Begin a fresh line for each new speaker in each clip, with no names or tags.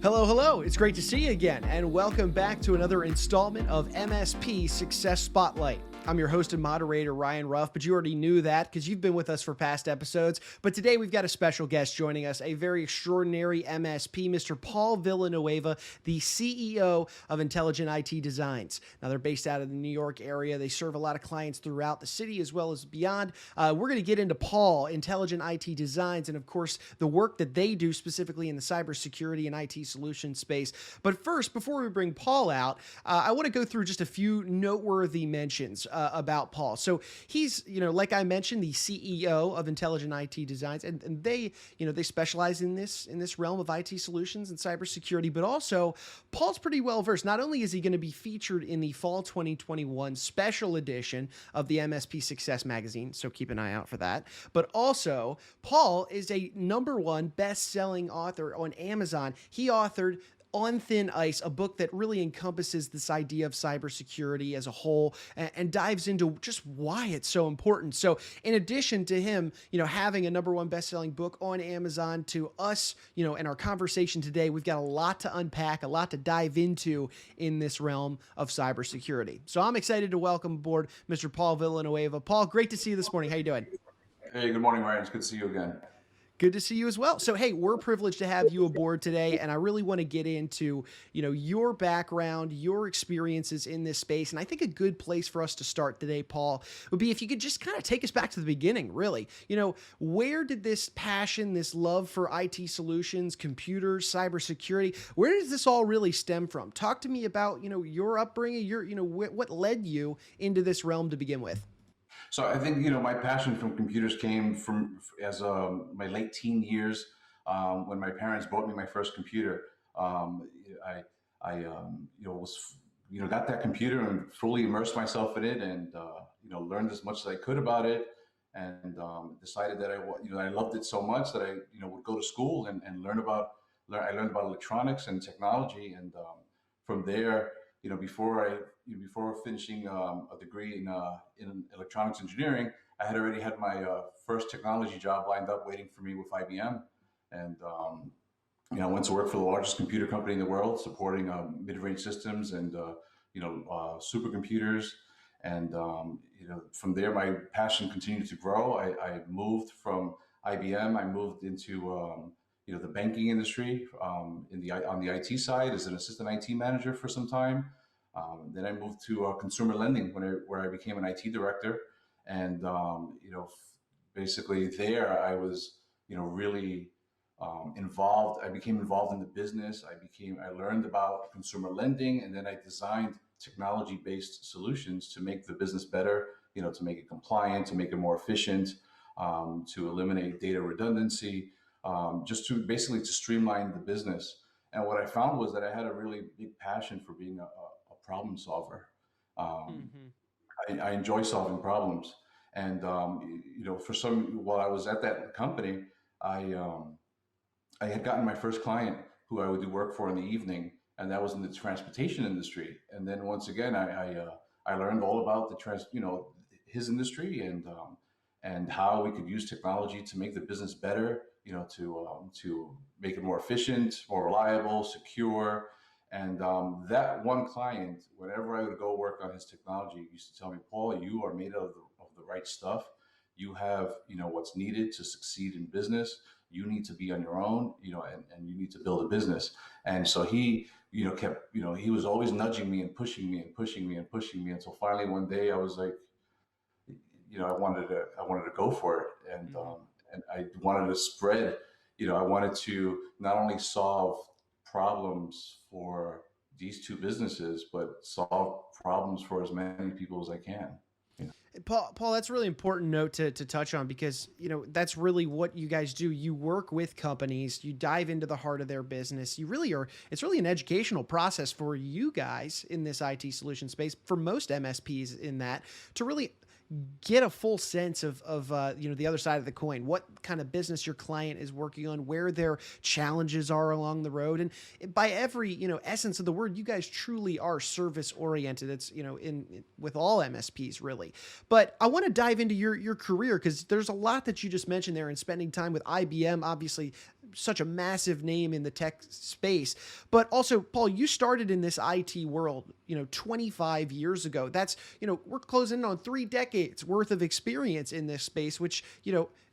Hello, hello. It's great to see you again, and welcome back to another installment of MSP Success Spotlight. I'm your host and moderator, Ryan Ruff, but you already knew that because you've been with us for past episodes. But today we've got a special guest joining us, a very extraordinary MSP, Mr. Paul Villanueva, the CEO of Intelligent IT Designs. Now, they're based out of the New York area. They serve a lot of clients throughout the city as well as beyond. We're going to get into Paul, Intelligent IT Designs, and of course, the work that they do specifically in the cybersecurity and IT solution space. But first, before we bring Paul out, I want to go through just a few noteworthy mentions about Paul. So he's, like I mentioned, the CEO of Intelligent IT Designs, and they specialize in this realm of IT solutions and cybersecurity. But also, Paul's pretty well versed. Not only is he going to be featured in the fall 2021 special edition of the MSP Success magazine, so keep an eye out for that. But also, Paul is a #1 best-selling author on Amazon. He authored On Thin Ice, a book that really encompasses this idea of cybersecurity as a whole and dives into just why it's so important. So in addition to him, having a #1 best-selling book on Amazon, to us, in our conversation today, we've got a lot to unpack, a lot to dive into in this realm of cybersecurity. So I'm excited to welcome aboard Mr. Paul Villanueva. Paul, great to see you this morning. How you doing?
Hey, good morning, Ryan. It's good to see you again.
Good to see you as well. So, hey, we're privileged to have you aboard today, and I really want to get into, your background, your experiences in this space. And I think a good place for us to start today, Paul, would be if you could just kind of take us back to the beginning, really. Where did this passion, this love for IT solutions, computers, cybersecurity, where does this all really stem from? Talk to me about, your upbringing, what led you into this realm to begin with.
So I think my passion from computers came from as my late teen years when my parents bought me my first computer. I was got that computer and fully immersed myself in it and learned as much as I could about it and decided that I loved it so much that I would go to school and I learned about electronics and technology and from there before finishing a degree in electronics engineering, I had already had my first technology job lined up waiting for me with IBM, and I went to work for the largest computer company in the world, supporting mid-range systems and supercomputers. And from there, my passion continued to grow. I moved from IBM. I moved into the banking industry on the IT side as an assistant IT manager for some time. Then I moved to consumer lending where I became an IT director, and basically there I was really involved. I became involved in the business. I learned about consumer lending, and then I designed technology-based solutions to make the business better. To make it compliant, to make it more efficient, to eliminate data redundancy, just to basically to streamline the business. And what I found was that I had a really big passion for being a problem solver. Um,
Mm-hmm.
I enjoy solving problems, and while I was at that company, I I had gotten my first client who I would do work for in the evening, and that was in the transportation industry. And then once again, I learned all about his industry and how we could use technology to make the business better, to make it more efficient, more reliable, secure. And that one client, whenever I would go work on his technology, used to tell me, Paul, you are made of the right stuff. You have, what's needed to succeed in business. You need to be on your own, and you need to build a business. And so he, kept, he was always nudging me and pushing me and pushing me and pushing me until finally one day I was like, I wanted to go for it,
Mm-hmm.
and I wanted to spread. I wanted to not only solve problems for these two businesses, but solve problems for as many people as I can. You know?
Paul, that's a really important note to touch on because, that's really what you guys do. You work with companies, you dive into the heart of their business. You really are, it's really an educational process for you guys in this IT solution space, for most MSPs in that, to really get a full sense of the other side of the coin, what kind of business your client is working on, where their challenges are along the road. And by every, essence of the word, you guys truly are service oriented. It's, in with all MSPs really. But I want to dive into your career because there's a lot that you just mentioned there, and spending time with IBM, obviously such a massive name in the tech space. But also, Paul, you started in this IT world, 25 years ago. That's, we're closing in on 3 decades worth of experience in this space, which,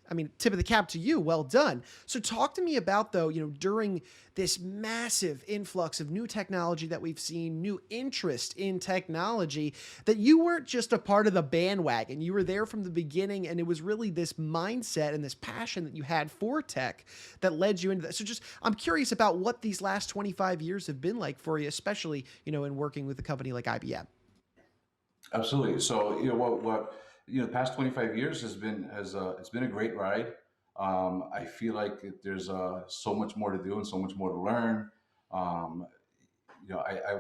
I mean, tip of the cap to you. Well done. So talk to me about, though, during this massive influx of new technology that we've seen, new interest in technology, that you weren't just a part of the bandwagon. You were there from the beginning, and it was really this mindset and this passion that you had for tech that led you into that. So just, I'm curious about what these last 25 years have been like for you, especially, in working with a company like IBM.
Absolutely. So the past 25 years it's been a great ride. I feel like there's so much more to do and so much more to learn. Um,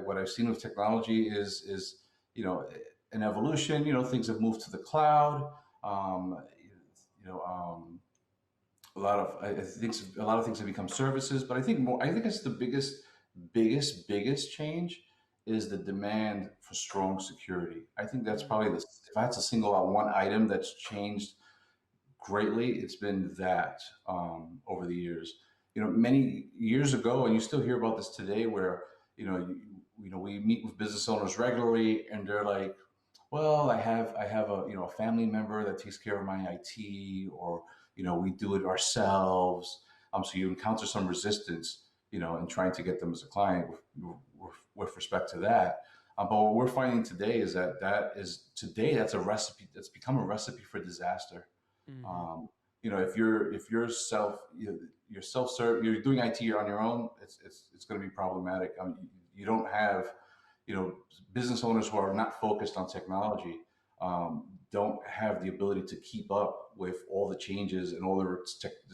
what I've seen with technology is an evolution. Things have moved to the cloud. Um, you know, um, I think a lot of things have become services, but I think it's the biggest change is the demand for strong security. I think that's probably if I had to single out one item that's changed greatly, it's been that over the years. Many years ago, and you still hear about this today, where we meet with business owners regularly, and they're like, "Well, I have a family member that takes care of my IT, or we do it ourselves." So you encounter some resistance, in trying to get them as a client with respect to that. But what we're finding today is that's a recipe that's become a recipe for disaster.
Mm-hmm.
If you're self-serve, you're doing IT on your own, it's going to be problematic. You don't have, business owners who are not focused on technology, don't have the ability to keep up with all the changes and all the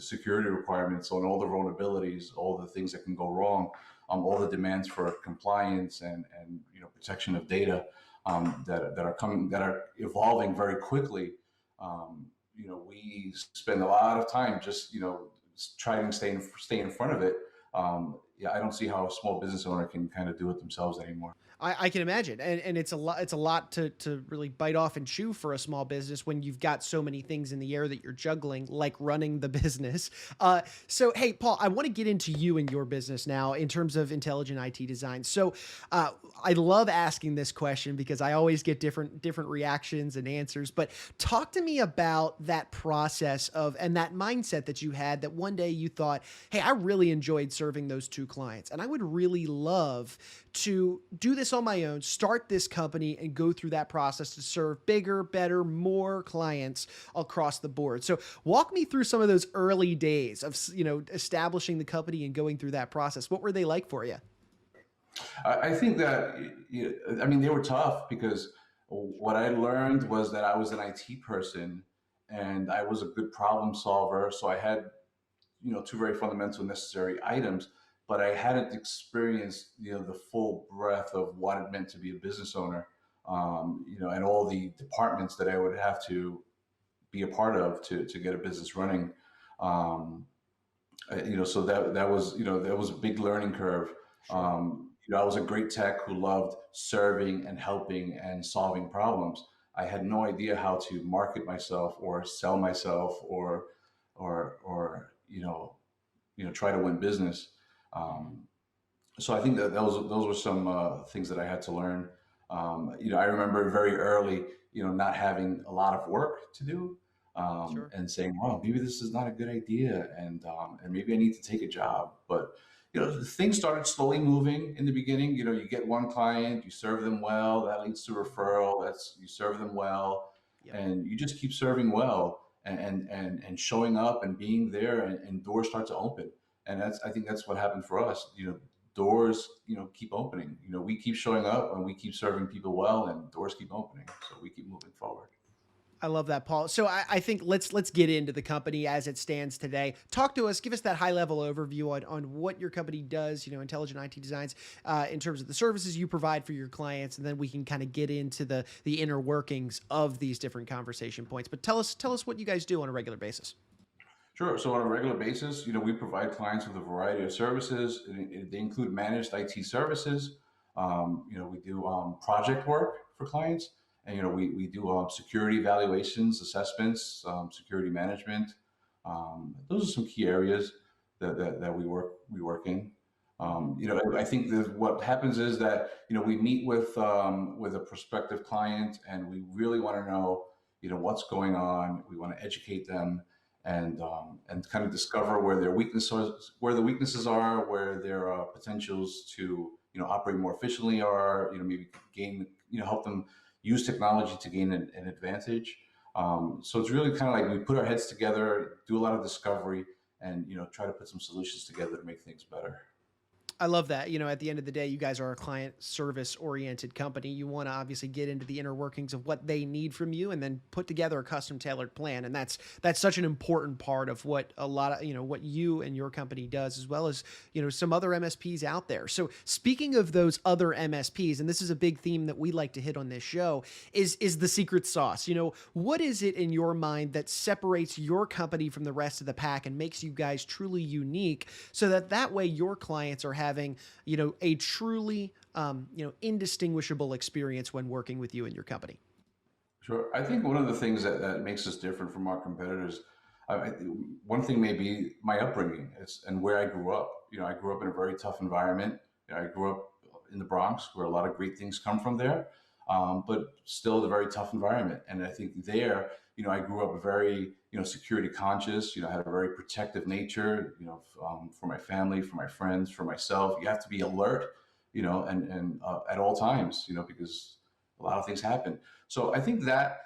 security requirements and all the vulnerabilities, all the things that can go wrong, all the demands for compliance and protection of data that are evolving very quickly. We spend a lot of time just trying to stay in front of it. Yeah, I don't see how a small business owner can kind of do it themselves anymore.
I can imagine, and it's a lot to really bite off and chew for a small business when you've got so many things in the air that you're juggling, like running the business. So hey, Paul, I want to get into you and your business now in terms of intelligent IT design. So I love asking this question because I always get different reactions and answers. But talk to me about that process of and that mindset that you had that one day you thought, hey, I really enjoyed serving those two clients, and I would really love to do this on my own, start this company, and go through that process to serve bigger, better, more clients across the board. So walk me through some of those early days of, establishing the company and going through that process. What were they like for you?
I think that, I mean, they were tough because what I learned was that I was an IT person and I was a good problem solver. So I had, two very fundamental necessary items, but I hadn't experienced, the full breadth of what it meant to be a business owner, and all the departments that I would have to be a part of to get a business running. Um, so that was a big learning curve.
Sure.
I was a great tech who loved serving and helping and solving problems. I had no idea how to market myself or sell myself or try to win business.
Mhm.
Um, so I think that those were some things that I had to learn. I remember very early, not having a lot of work to do,
Sure.
and saying, "Well, maybe this is not a good idea, and maybe I need to take a job." But things started slowly moving in the beginning. You get one client, you serve them well, that leads to referral. You serve them well,
Yep.
and you just keep serving well and showing up and being there, and doors start to open. And I think that's what happened for us. Doors, keep opening. We keep showing up and we keep serving people well, and doors keep opening. So we keep moving forward.
I love that, Paul. So I think let's get into the company as it stands today. Talk to us, give us that high level overview on what your company does, Intelligent IT Designs, in terms of the services you provide for your clients, and then we can kind of get into the inner workings of these different conversation points. But tell us what you guys do on a regular basis.
Sure. So on a regular basis, we provide clients with a variety of services. They include managed IT services. We do project work for clients, and we do security evaluations, assessments, security management. Those are some key areas that we work in. I think that what happens is that we meet with a prospective client, and we really want to know what's going on. We want to educate them and kind of discover where their weaknesses where the weaknesses are, where their potentials to operate more efficiently are. Maybe gain help them use technology to gain an advantage. So it's really kind of like we put our heads together, do a lot of discovery, and try to put some solutions together to make things better.
I love that. At the end of the day, you guys are a client service oriented company. You want to obviously get into the inner workings of what they need from you and then put together a custom tailored plan. And that's such an important part of what a lot of, what you and your company does, as well as, some other MSPs out there. So speaking of those other MSPs, and this is a big theme that we like to hit on this show, is the secret sauce. What is it in your mind that separates your company from the rest of the pack and makes you guys truly unique, so that way your clients are having a truly indistinguishable experience when working with you and your company?
Sure. I think one of the things that makes us different from our competitors, one thing may be my upbringing and where I grew up. I grew up in a very tough environment. I grew up in the Bronx, where a lot of great things come from there, but still a very tough environment. And I think there, I grew up very, security conscious. I had a very protective nature. For my family, for my friends, for myself. You have to be alert, and at all times, because a lot of things happen. So I think that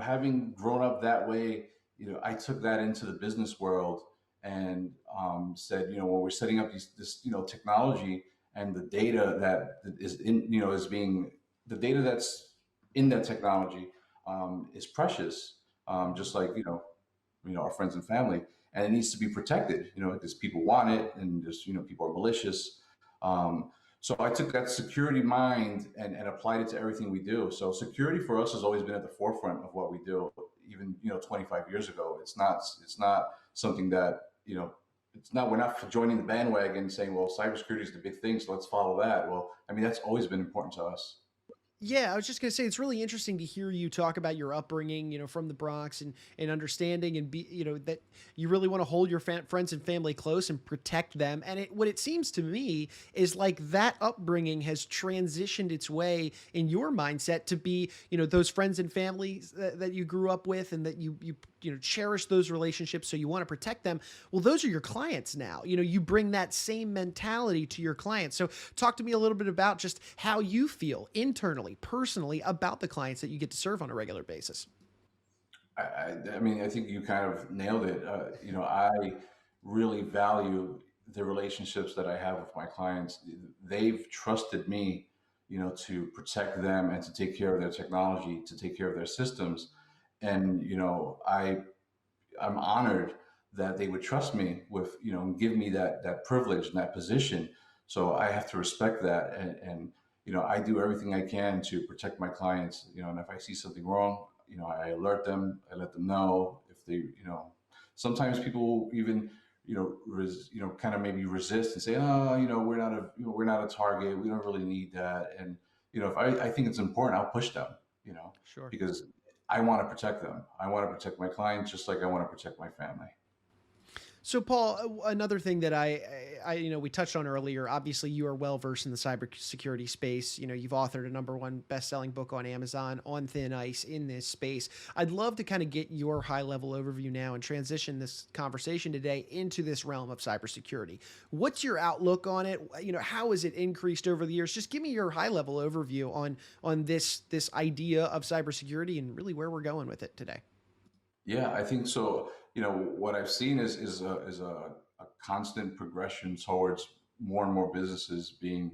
having grown up that way, I took that into the business world and said, when we're setting up this technology and the data that is in, is being the data that's in that technology is precious, just like our friends and family, and it needs to be protected, because people want it, and just people are malicious. So I took that security mind and applied it to everything we do. So security for us has always been at the forefront of what we do. Even 25 years ago, it's not something that we're not joining the bandwagon saying, well, cybersecurity is the big thing, so let's follow that. Well, I mean, that's always been important to us.
Yeah, I was just gonna say it's really interesting to hear you talk about your upbringing, from the Bronx, and understanding and be, that you really want to hold your friends and family close and protect them. And what it seems to me is like that upbringing has transitioned its way in your mindset to be, those friends and families that you grew up with, and that you cherish those relationships, so you want to protect them. Well, those are your clients now. You bring that same mentality to your clients. So talk to me a little bit about just how you feel internally, personally, about the clients that you get to serve on a regular basis.
I mean, I think you kind of nailed it. I really value the relationships that I have with my clients. They've trusted me, to protect them and to take care of their technology, to take care of their systems. And, I'm honored that they would trust me with, and give me that privilege and that position. So I have to respect that. And I do everything I can to protect my clients, and if I see something wrong, I alert them, I let them know. If they, sometimes people even, kind of maybe resist and say, oh, we're not a target. We don't really need that. And, if I think it's important, I'll push them,
Sure.
because I want to protect them. I want to protect my clients just like I want to protect my family.
So, Paul, another thing that we touched on earlier. Obviously, you are well versed in the cybersecurity space. You've authored a #1 best-selling book on Amazon, On Thin Ice, in this space. I'd love to kind of get your high-level overview now and transition this conversation today into this realm of cybersecurity. What's your outlook on it? How has it increased over the years? Just give me your high-level overview on this idea of cybersecurity and really where we're going with it today.
Yeah, I think so. What I've seen is a constant progression towards more and more businesses being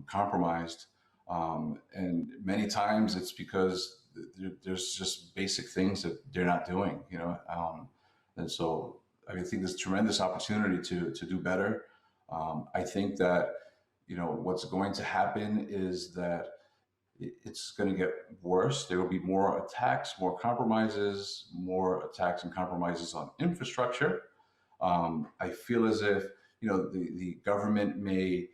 compromised, and many times it's because there's just basic things that they're not doing. And so I think there's tremendous opportunity to do better. I think that what's going to happen is that it's going to get worse. There will be more attacks, more compromises, more attacks and compromises on infrastructure. I feel as if the government may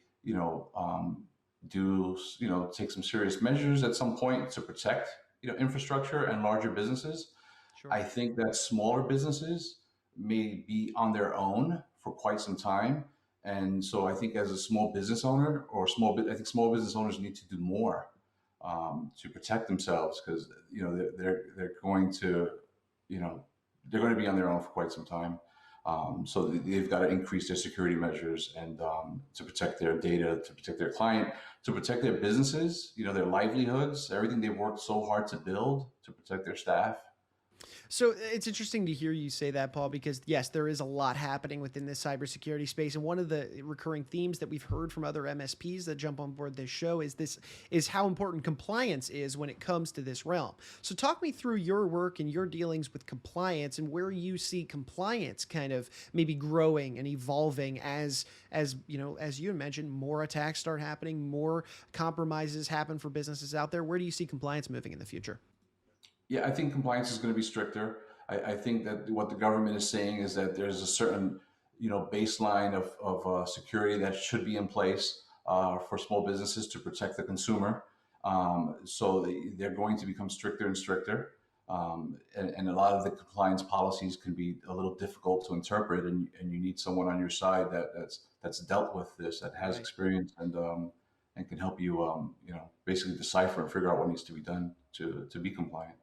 take some serious measures at some point to protect infrastructure and larger businesses.
Sure.
I think that smaller businesses may be on their own for quite some time. And so I think as a small business owner or I think small business owners need to do more to protect themselves because they're going to you know they're going to be on their own for quite some time. So they've got to increase their security measures and to protect their data, to protect their client, to protect their businesses, their livelihoods, everything they've worked so hard to build, to protect their staff.
So it's interesting to hear you say that, Paul, because yes, there is a lot happening within this cybersecurity space, and one of the recurring themes that we've heard from other MSPs that jump on board this show is how important compliance is when it comes to this realm. So talk me through your work and your dealings with compliance and where you see compliance kind of maybe growing and evolving as you mentioned, more attacks start happening, more compromises happen for businesses out there. Where do you see compliance moving in the future?
Yeah, I think compliance is going to be stricter. I think that what the government is saying is that there's a certain, baseline of security that should be in place for small businesses to protect the consumer. So they're going to become stricter and stricter. And a lot of the compliance policies can be a little difficult to interpret, and you need someone on your side that's dealt with this, that has
Right.
experience, and can help you, basically decipher and figure out what needs to be done to be compliant.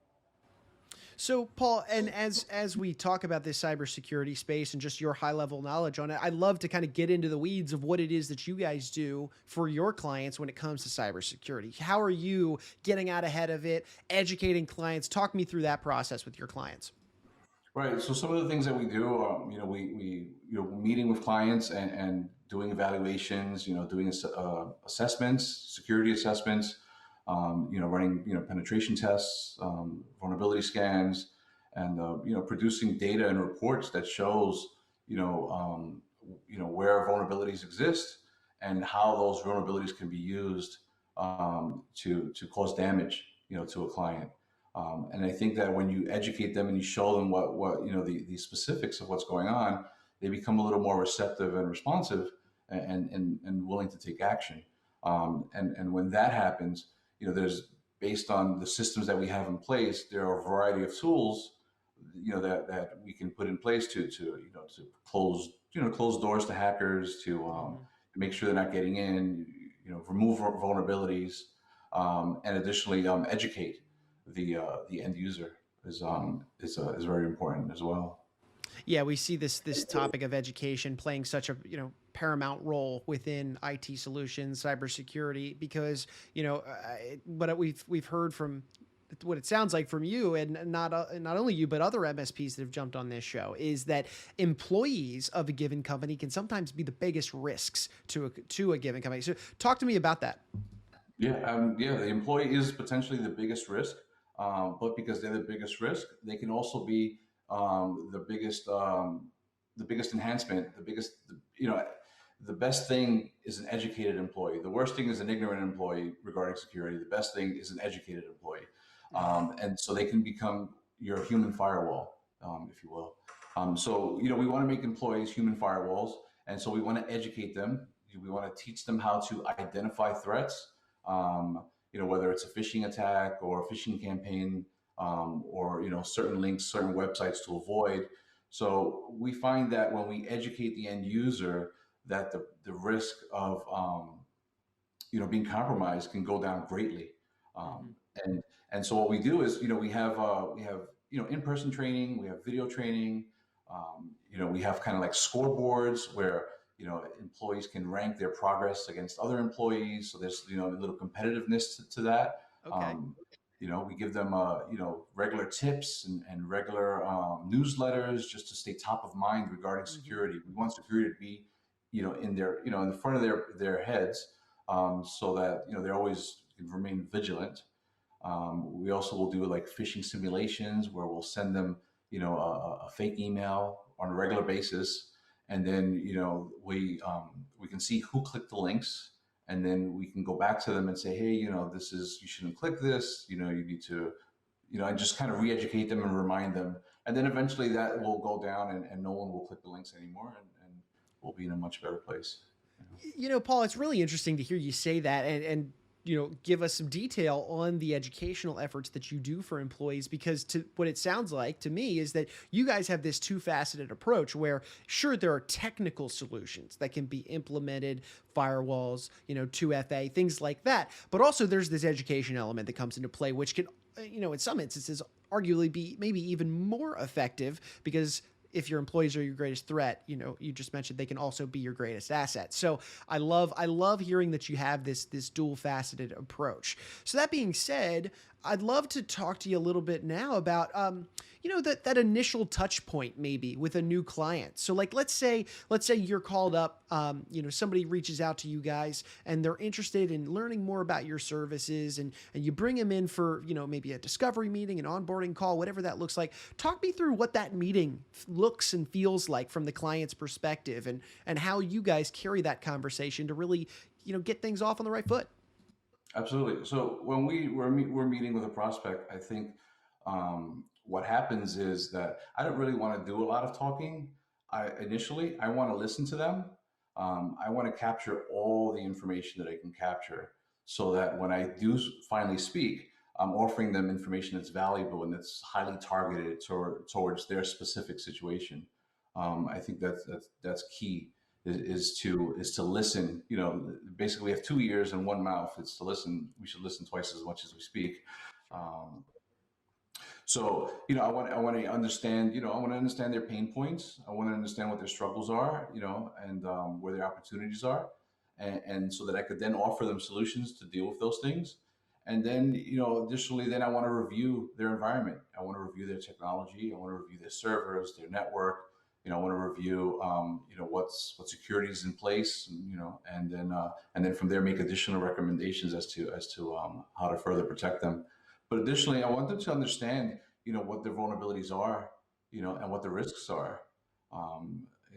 So, Paul, and as we talk about this cybersecurity space and just your high level knowledge on it, I'd love to kind of get into the weeds of what it is that you guys do for your clients when it comes to cybersecurity. How are you getting out ahead of it, educating clients? Talk me through that process with your clients.
Right. So some of the things that we do, meeting with clients and doing evaluations, doing assessments, security assessments, running, penetration tests, vulnerability scans, and, producing data and reports that shows, where vulnerabilities exist and how those vulnerabilities can be used to cause damage, to a client. And I think that when you educate them and you show them what the specifics of what's going on, they become a little more receptive and responsive and willing to take action. And when that happens, there's based on the systems that we have in place, there are a variety of tools, that we can put in place to close doors to hackers, to make sure they're not getting in, remove vulnerabilities, and additionally educate the end user is very important as well.
Yeah, we see this topic of education playing such a paramount role within IT solutions, cybersecurity, because what we've heard from what it sounds like from you, and not only you but other MSPs that have jumped on this show, is that employees of a given company can sometimes be the biggest risks to a given company. So talk to me about that.
Yeah, the employee is potentially the biggest risk, but because they're the biggest risk, they can also be the biggest enhancement, the best thing is an educated employee. The worst thing is an ignorant employee regarding security. The best thing is an educated employee, and so they can become your human firewall, if you will. So we want to make employees human firewalls, and so we want to educate them. We want to teach them how to identify threats, whether it's a phishing attack or a phishing campaign, or certain links, certain websites to avoid. So we find that when we educate the end user, that the risk of being compromised can go down greatly.
Mhm.
And so what we do is we have in-person training, we have video training, we have kind of like scoreboards where employees can rank their progress against other employees. So there's a little competitiveness to that.
Okay.
Um, we give them regular tips and regular newsletters just to stay top of mind regarding
Mhm.
security. We want security to be in their in the front of their heads, so that they always can remain vigilant. We also will do like phishing simulations where we'll send them, a fake email on a regular basis, and then we can see who clicked the links, and then we can go back to them and say, hey, you shouldn't click this. You need to, and just kind of re-educate them and remind them, and then eventually that will go down, and no one will click the links anymore, and we'll be in a much better place.
Paul, it's really interesting to hear you say that, and give us some detail on the educational efforts that you do for employees, because to what it sounds like to me is that you guys have this two-faceted approach where sure there are technical solutions that can be implemented, firewalls, 2FA, things like that, but also there's this education element that comes into play, which can, in some instances arguably be maybe even more effective, because if your employees are your greatest threat, you just mentioned they can also be your greatest asset. So I love hearing that you have this dual faceted approach. So that being said, I'd love to talk to you a little bit now about, that initial touch point maybe with a new client. So like, let's say you're called up, somebody reaches out to you guys and they're interested in learning more about your services, and you bring them in for, maybe a discovery meeting, an onboarding call, whatever that looks like. Talk me through what that meeting looks and feels like from the client's perspective, and how you guys carry that conversation to really, get things off on the right foot.
Absolutely. So when we're meeting with a prospect, I think what happens is that I don't really want to do a lot of talking. I want to listen to them. I want to capture all the information that I can capture, so that when I do finally speak, I'm offering them information that's valuable and that's highly targeted towards their specific situation. I think that's key. Is to listen. Basically, we have two ears and one mouth. It's to listen. We should listen twice as much as we speak. Um, I want to understand. I want to understand their pain points. I want to understand what their struggles are. And where their opportunities are, and so that I could then offer them solutions to deal with those things. And then, additionally, then I want to review their environment. I want to review their technology. I want to review their servers, their network. I want to review, what security is in place, and then from there make additional recommendations as to how to further protect them. But additionally, I want them to understand, what their vulnerabilities are, and what the risks are,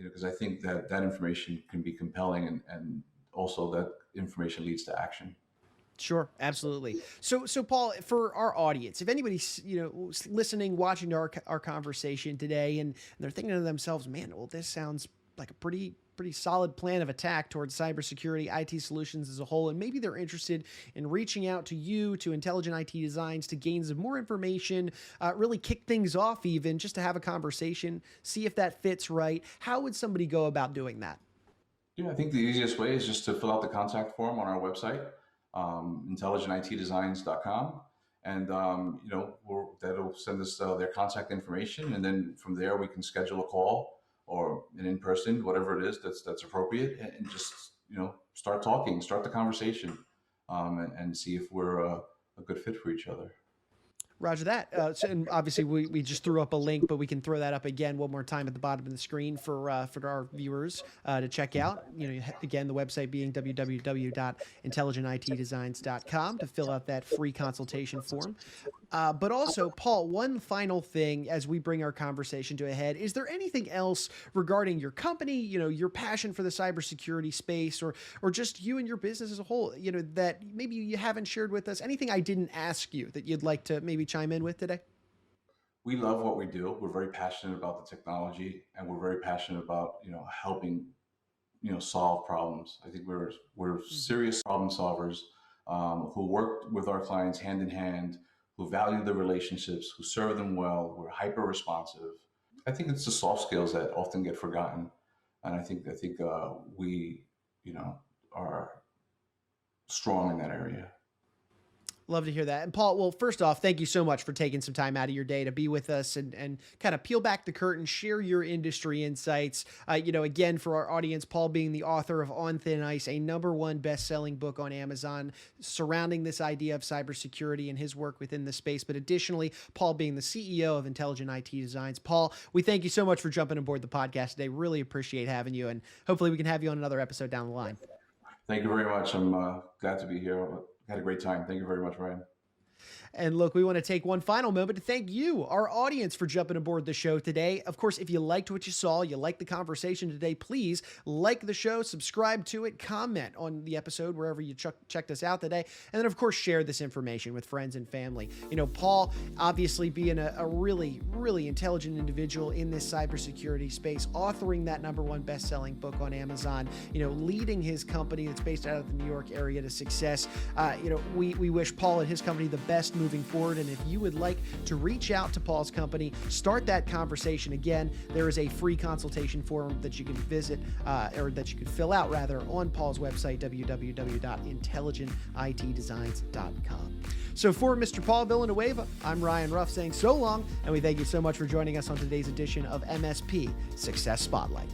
because I think that information can be compelling, and also that information leads to action.
Sure, absolutely. So Paul, for our audience, if anybody's listening, watching to our conversation today, and they're thinking to themselves, "Man, well, this sounds like a pretty solid plan of attack towards cybersecurity, IT solutions as a whole," and maybe they're interested in reaching out to you, to Intelligent IT Designs, to gain some more information, really kick things off, even just to have a conversation, see if that fits right. How would somebody go about doing that?
Yeah, I think the easiest way is just to fill out the contact form on our website, intelligentitdesigns.com. And, that'll send us their contact information. And then from there, we can schedule a call or an in-person, whatever it is that's appropriate, and just, start talking, start the conversation, and see if we're a good fit for each other.
Roger that. And obviously, we just threw up a link, but we can throw that up again one more time at the bottom of the screen for our viewers to check out. Again, the website being www.intelligentitdesigns.com to fill out that free consultation form. But also, Paul, one final thing as we bring our conversation to a head: is there anything else regarding your company, your passion for the cybersecurity space, or just you and your business as a whole, that maybe you haven't shared with us? Anything I didn't ask you that you'd like to maybe chime in with today?
We love what we do. We're very passionate about the technology, and we're very passionate about, helping, solve problems. I think we're serious problem solvers, who work with our clients hand in hand, who value the relationships, who serve them well. We're hyper responsive. I think it's the soft skills that often get forgotten, and I think we, are strong in that area.
Love to hear that. And Paul, well, first off, thank you so much for taking some time out of your day to be with us and kind of peel back the curtain, share your industry insights. Again, for our audience, Paul being the author of On Thin Ice, a #1 best-selling book on Amazon surrounding this idea of cybersecurity and his work within the space. But additionally, Paul being the CEO of Intelligent IT Designs. Paul, we thank you so much for jumping aboard the podcast today. Really appreciate having you, and hopefully we can have you on another episode down the line.
Thank you very much. I'm glad to be here. Had a great time. Thank you very much, Ryan.
And look, we want to take one final moment to thank you, our audience, for jumping aboard the show today. Of course, if you liked what you saw, you liked the conversation today, please like the show, subscribe to it, comment on the episode wherever you checked us out today, and then, of course, share this information with friends and family. You know, Paul, obviously being a really, really intelligent individual in this cybersecurity space, authoring that #1 best-selling book on Amazon, you know, leading his company that's based out of the New York area to success. You know, we wish Paul and his company the best moving forward. And if you would like to reach out to Paul's company, start that conversation again, there is a free consultation form that you can visit, or that you can fill out rather, on Paul's website, www.intelligentitdesigns.com. So for Mr. Paul Villanueva, I'm Ryan Ruff saying so long, and we thank you so much for joining us on today's edition of MSP Success Spotlight.